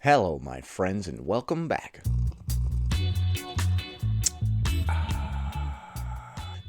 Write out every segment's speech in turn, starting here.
Hello, my friends, and welcome back.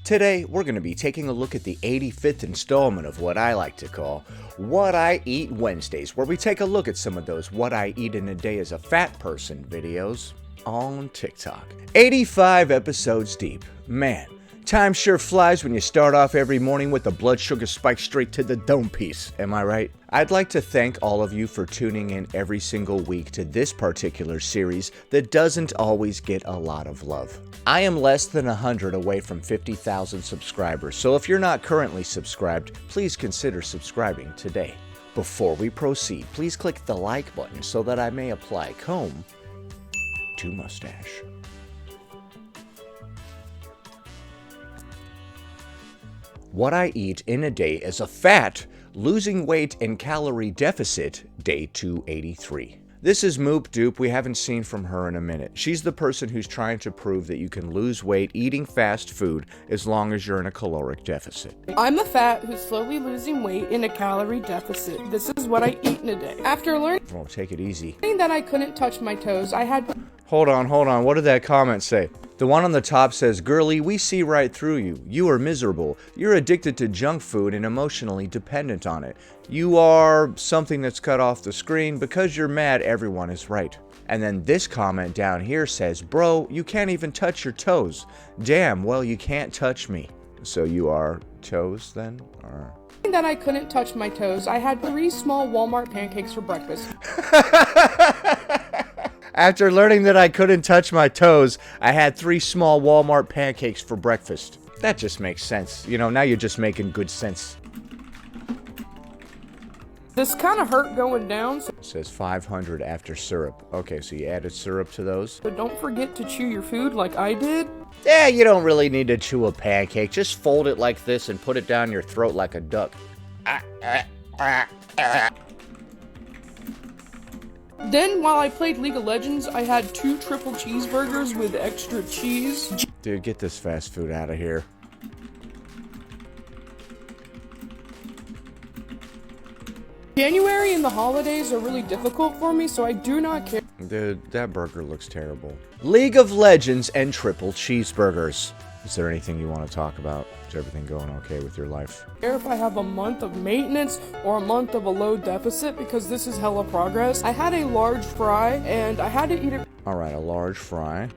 Today, we're going to be taking a look at the 85th installment of what I like to call What I Eat Wednesdays, where we take a look at some of those What I Eat in a Day as a Fat Person videos on TikTok. 85 episodes deep. Man, time sure flies when you start off every morning with a blood sugar spike straight to the dome piece, am I right? I'd like to thank all of you for tuning in every single week to this particular series that doesn't always get a lot of love. I am less than 100 away from 50,000 subscribers, so if you're not currently subscribed, please consider subscribing today. Before we proceed, please click the like button so that I may apply comb to mustache. What I eat in a day as a fat, losing weight and calorie deficit, day 283. This is Moop Doop. We haven't seen from her in a minute. She's the person who's trying to prove that you can lose weight eating fast food as long as you're in a caloric deficit. I'm a fat who's slowly losing weight in a calorie deficit. This is what I eat in a day. After learning Oh, take it easy. that I couldn't touch my toes, I had... Hold on. What did that comment say? The one on the top says, "Girlie, we see right through you. You are miserable. You're addicted to junk food and emotionally dependent on it. You are something that's cut off the screen. Because you're mad, everyone is right." And then this comment down here says, "Bro, you can't even touch your toes. Damn, well, you can't touch me." So you are toes then? Or... that I couldn't touch my toes, I had 3 small Walmart pancakes for breakfast. After learning that I couldn't touch my toes, I had 3 small Walmart pancakes for breakfast. That just makes sense. You know, now you're just making good sense. This kind of hurt going down, so It says 500 after syrup. Okay, so you added syrup to those? don't forget to chew your food like I did. Yeah, you don't really need to chew a pancake. Just fold it like this and put it down your throat like a duck. Then, while I played League of Legends, I had 2 triple cheeseburgers with extra cheese. Dude, get this fast food out of here. January and the holidays are really difficult for me, so I do not care Dude, that burger looks terrible. League of Legends and triple cheeseburgers. Is there anything you want to talk about? Is everything going okay with your life? if I have a month of maintenance or a month of a low deficit, because this is hella progress. I had a large fry, and I had to eat it Alright, a large fry.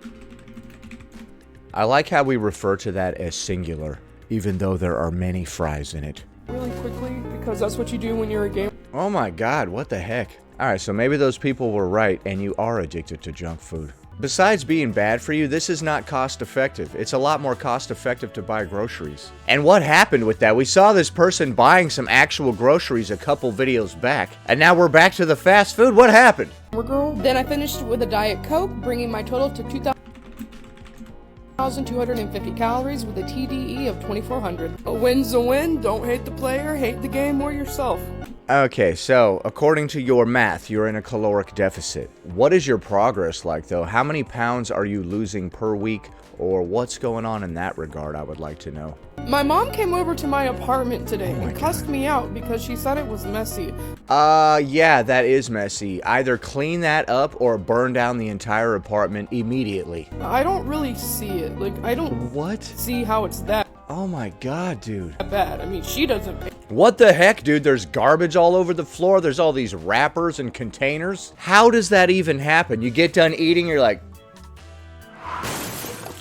I like how we refer to that as singular, even though there are many fries in it. really quickly, because that's what you do when you're a gamer. Oh my god, what the heck? Alright, so maybe those people were right and you are addicted to junk food. Besides being bad for you, this is not cost effective. It's a lot more cost effective to buy groceries. And what happened with that? We saw this person buying some actual groceries a couple videos back, and now we're back to the fast food. What happened? Girl. Then I finished with a Diet Coke, bringing my total to 2,250 calories with a TDE of 2,400. A win's a win. Don't hate the player, hate the game or yourself. Okay, so according to your math, you're in a caloric deficit. What is your progress like, though? How many pounds are you losing per week, or what's going on in that regard? I would like to know. My mom came over to my apartment today and cussed me out because she said it was messy. Yeah, that is messy. Either clean that up or burn down the entire apartment immediately. I don't really see it. Like, I don't What? see how it's that Oh my god, dude. bad. I mean, she doesn't pay. What the heck, dude? There's garbage all over the floor. There's all these wrappers and containers. How does that even happen? You get done eating, you're like...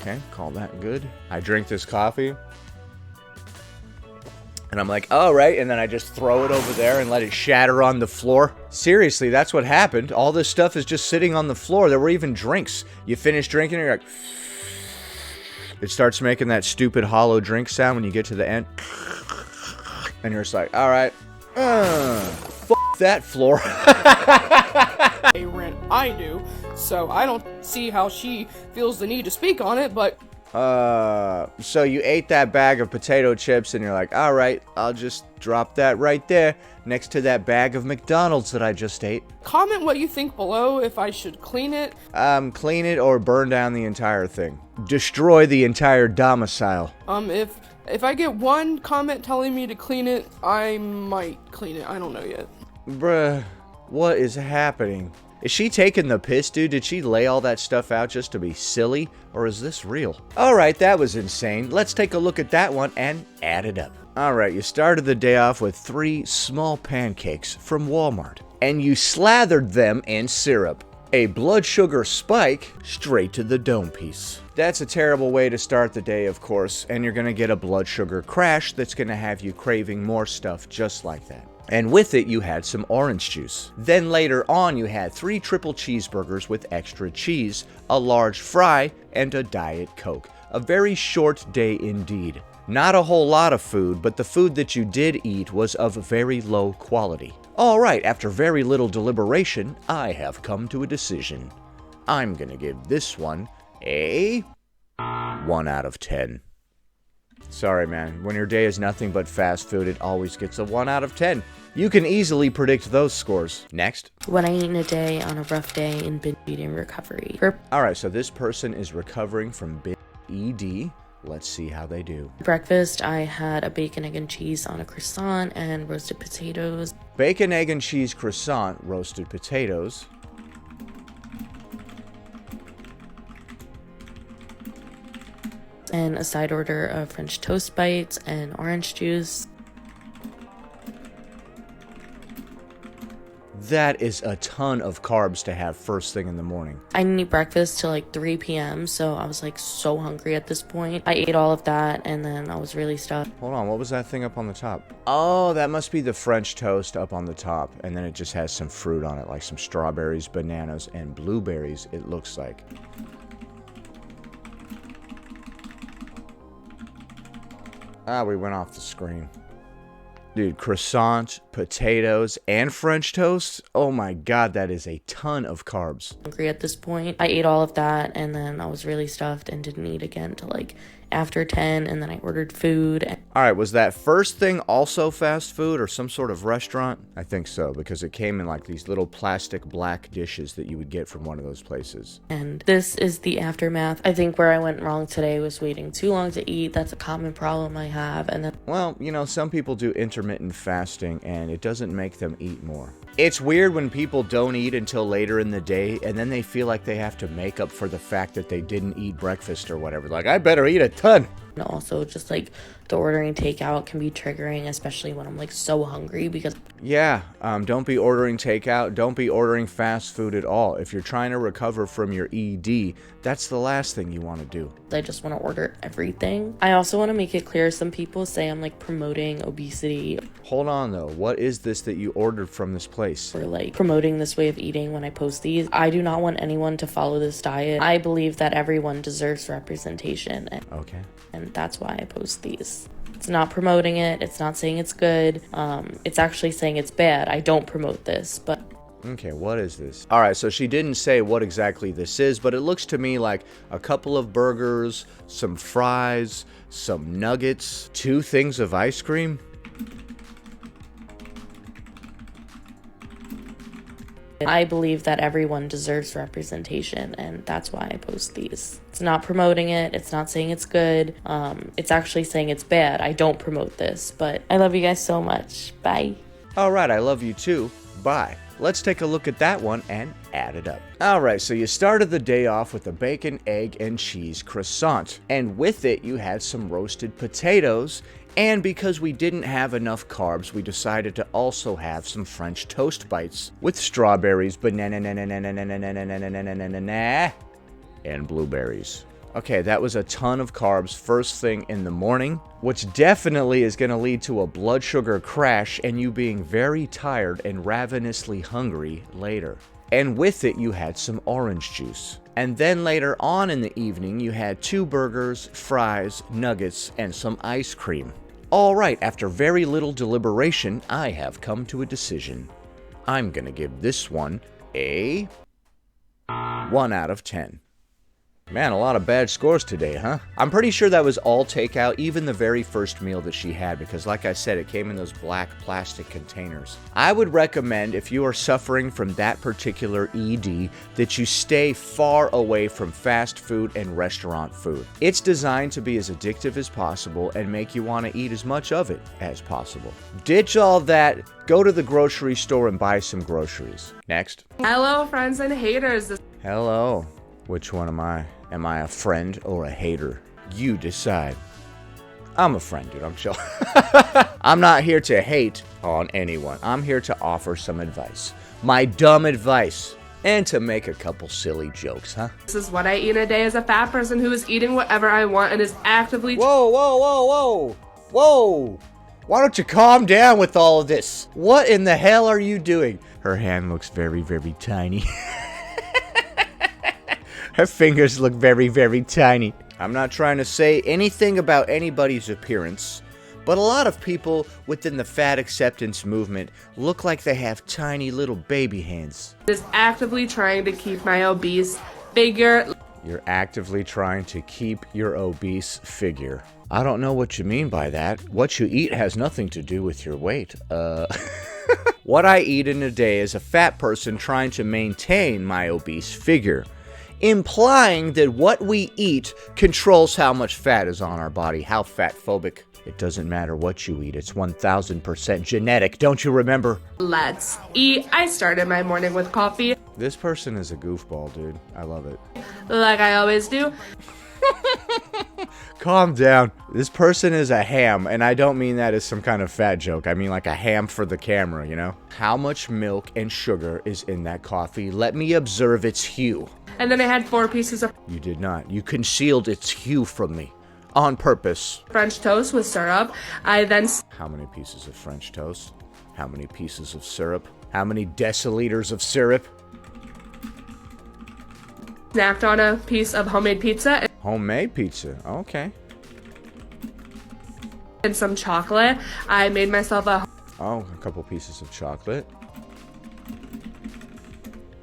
Okay, call that good. I drink this coffee. And I'm like, all right, and then I just throw it over there and let it shatter on the floor. Seriously, that's what happened. All this stuff is just sitting on the floor. There were even drinks. You finish drinking, and you're like... It starts making that stupid hollow drink sound when you get to the end. And you're just like, all right, f that floor. Pay rent. I do, so I don't see how she feels the need to speak on it, but... So you ate that bag of potato chips and you're like, all right, I'll just drop that right there next to that bag of McDonald's that I just ate. Comment what you think below if I should clean it. Clean it or burn down the entire thing. Destroy the entire domicile. If I get one comment telling me to clean it, I might clean it. I don't know yet. Bruh, what is happening? Is she taking the piss, dude? Did she lay all that stuff out just to be silly? Or is this real? Alright, that was insane. Let's take a look at that one and add it up. Alright, you started the day off with 3 small pancakes from Walmart. And you slathered them in syrup. A blood sugar spike straight to the dome piece. That's a terrible way to start the day, of course, and you're gonna get a blood sugar crash that's gonna have you craving more stuff just like that. And with it, you had some orange juice. Then later on, you had 3 triple cheeseburgers with extra cheese, a large fry, and a Diet Coke. A very short day indeed. Not a whole lot of food, but the food that you did eat was of very low quality. Alright, after very little deliberation, I have come to a decision. I'm gonna give this one a 1 out of 10. Sorry, man. When your day is nothing but fast food, it always gets a 1 out of 10. You can easily predict those scores. Next. When I eat in a day on a rough day in binge eating recovery. Alright, so this person is recovering from binge ED. Let's see how they do. Breakfast, I had a bacon, egg, and cheese on a croissant and roasted potatoes. Bacon, egg, and cheese croissant, roasted potatoes. And a side order of French toast bites and orange juice. That is a ton of carbs to have first thing in the morning. I didn't eat breakfast till like 3 p.m. so I was like so hungry at this point. I ate all of that and then I was really stuffed. Hold on, what was that thing up on the top? Oh, that must be the French toast up on the top. And then it just has some fruit on it, like some strawberries, bananas, and blueberries, it looks like. Ah, we went off the screen. Dude, croissant, potatoes, and French toast? Oh my god, that is a ton of carbs. Hungry at this point. I ate all of that and then I was really stuffed and didn't eat again till like after 10, and then I ordered food. Alright, was that first thing also fast food or some sort of restaurant? I think so, because it came in like these little plastic black dishes that you would get from one of those places. And this is the aftermath. I think where I went wrong today was waiting too long to eat. That's a common problem I have. And then, well, you know, some people do intermittent fasting and it doesn't make them eat more. It's weird when people don't eat until later in the day and then they feel like they have to make up for the fact that they didn't eat breakfast or whatever. Like, I better eat a ton. and also just like the ordering takeout can be triggering, especially when I'm like so hungry because yeah, don't be ordering takeout, don't be ordering fast food at all. If you're trying to recover from your ED, that's the last thing you want to do. I just want to order everything. I also want to make it clear, some people say I'm like promoting obesity. Hold on though, what is this that you ordered from this place? Or like promoting this way of eating when I post these. I do not want anyone to follow this diet. I believe that everyone deserves representation. Okay. And that's why I post these. It's not promoting it. It's not saying it's good. It's actually saying it's bad. I don't promote this, but... Okay, what is this? Alright, so she didn't say what exactly this is, but it looks to me like a couple of burgers, some fries, some nuggets, 2 things of ice cream. I believe that everyone deserves representation, and that's why I post these. It's not promoting it. It's not saying it's good. It's actually saying it's bad. I don't promote this, but I love you guys so much. Bye. Alright, I love you too. Bye. Let's take a look at that one and add it up. Alright, so you started the day off with a bacon, egg, and cheese croissant. And with it, you had some roasted potatoes. And because we didn't have enough carbs, we decided to also have some French toast bites with strawberries, banana, and blueberries. Okay, that was a ton of carbs first thing in the morning, which definitely is going to lead to a blood sugar crash and you being very tired and ravenously hungry later. And with it, you had some orange juice. And then later on in the evening, you had 2 burgers, fries, nuggets, and some ice cream. Alright, after very little deliberation, I have come to a decision. I'm gonna give this one a 1 out of 10. Man, a lot of bad scores today, huh? I'm pretty sure that was all takeout, even the very first meal that she had, because like I said, it came in those black plastic containers. I would recommend, if you are suffering from that particular ED, that you stay far away from fast food and restaurant food. It's designed to be as addictive as possible and make you want to eat as much of it as possible. Ditch all that, go to the grocery store and buy some groceries. Next. Hello, friends and haters. Hello. Which one am I? Am I a friend or a hater? You decide. I'm a friend, dude. I'm chill. I'm not here to hate on anyone. I'm here to offer some advice. My dumb advice. And to make a couple silly jokes, huh? This is what I eat in a day as a fat person who is eating whatever I want and is actively... Whoa, whoa, whoa, whoa! Whoa! Why don't you calm down with all of this? What in the hell are you doing? Her hand looks very, very tiny. Her fingers look very, very tiny. I'm not trying to say anything about anybody's appearance, but a lot of people within the fat acceptance movement look like they have tiny little baby hands. ...is actively trying to keep my obese figure... You're actively trying to keep your obese figure. I don't know what you mean by that. What you eat has nothing to do with your weight. What I eat in a day is a fat person trying to maintain my obese figure, implying that what we eat controls how much fat is on our body. How fat-phobic. It doesn't matter what you eat. It's 1000% genetic. Don't you remember? Let's eat. I started my morning with coffee. This person is a goofball, dude. I love it. Like I always do. Calm down. This person is a ham, and I don't mean that as some kind of fat joke. I mean like a ham for the camera, you know? How much milk and sugar is in that coffee? Let me observe its hue. And then I had 4 pieces of You did not. You concealed its hue from me. On purpose. French toast with syrup. I then How many pieces of French toast? How many pieces of syrup? How many deciliters of syrup? snacked on a piece of homemade pizza Homemade pizza. Okay. and some chocolate. I made myself a Oh, a couple pieces of chocolate.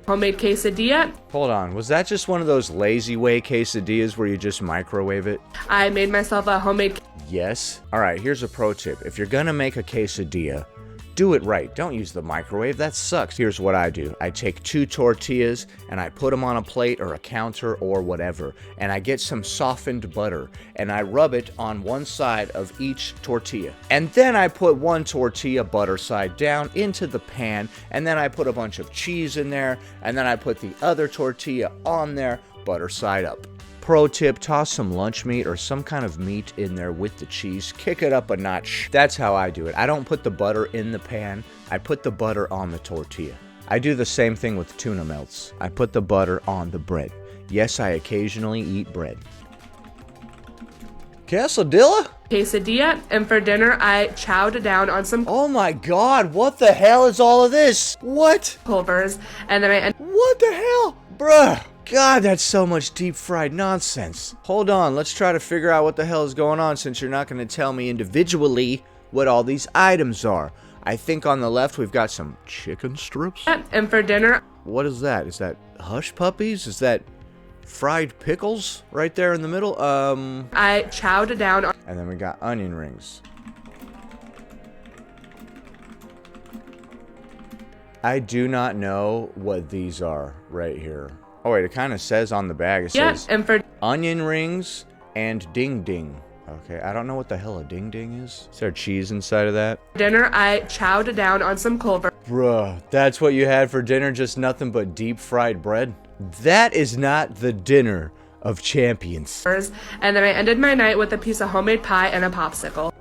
homemade quesadilla. Hold on. Was that just one of those lazy way quesadillas where you just microwave it? I made myself a homemade Yes. Alright, here's a pro tip. If you're gonna make a quesadilla, do it right. Don't use the microwave. That sucks. Here's what I do. I take 2 tortillas and I put them on a plate or a counter or whatever. And I get some softened butter and I rub it on one side of each tortilla. And then I put one tortilla butter side down into the pan. And then I put a bunch of cheese in there. And then I put the other tortilla on there, butter side up. Pro tip, toss some lunch meat or some kind of meat in there with the cheese. Kick it up a notch. That's how I do it. I don't put the butter in the pan. I put the butter on the tortilla. I do the same thing with tuna melts. I put the butter on the bread. Yes, I occasionally eat bread. Quesadilla? quesadilla, and for dinner I chowed down on some Oh my god, what the hell is all of this? What? Culvers, and then I What the hell? Bruh. God, that's so much deep fried nonsense. Hold on, let's try to figure out what the hell is going on since you're not going to tell me individually what all these items are. I think on the left we've got some chicken strips. and for dinner What is that? Is that hush puppies? Is that fried pickles right there in the middle? I chowed down on And then we got onion rings. I do not know what these are right here. Oh wait, it kind of says on the bag, it says and for onion rings and ding ding. Okay, I don't know what the hell a ding ding is. Is there cheese inside of that? dinner I chowed down on some Culvers, Bruh, that's what you had for dinner? Just nothing but deep fried bread? That is not the dinner of champions. and then I ended my night with a piece of homemade pie and a popsicle.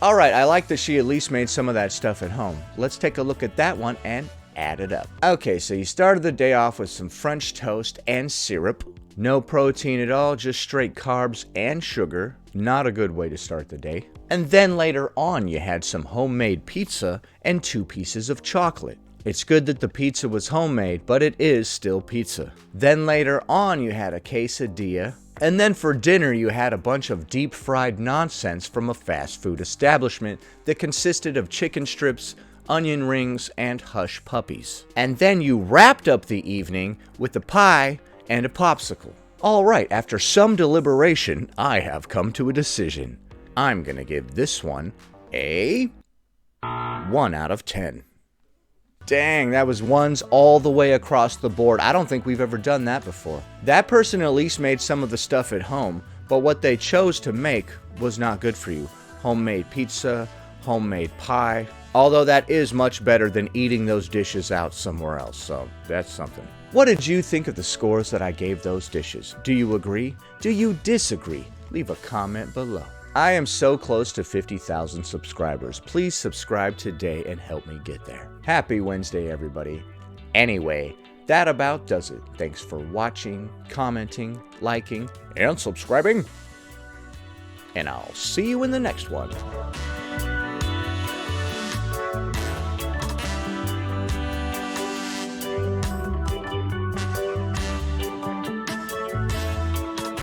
Alright, I like that she at least made some of that stuff at home. Let's take a look at that one and add it up. Okay, so you started the day off with some French toast and syrup. No protein at all, just straight carbs and sugar. Not a good way to start the day. And then later on, you had some homemade pizza and 2 pieces of chocolate. It's good that the pizza was homemade, but it is still pizza. Then later on, you had a quesadilla. And then for dinner, you had a bunch of deep fried nonsense from a fast food establishment that consisted of chicken strips, onion rings, and hush puppies. And then you wrapped up the evening with a pie and a popsicle. Alright, after some deliberation, I have come to a decision. I'm gonna give this one a 1 out of 10. Dang, that was ones all the way across the board. I don't think we've ever done that before. That person at least made some of the stuff at home, but what they chose to make was not good for you. Homemade pizza, homemade pie, although that is much better than eating those dishes out somewhere else, so that's something. What did you think of the scores that I gave those dishes? Do you agree? Do you disagree? Leave a comment below. I am so close to 50,000 subscribers. Please subscribe today and help me get there. Happy Wednesday, everybody. Anyway, that about does it. Thanks for watching, commenting, liking, and subscribing. And I'll see you in the next one.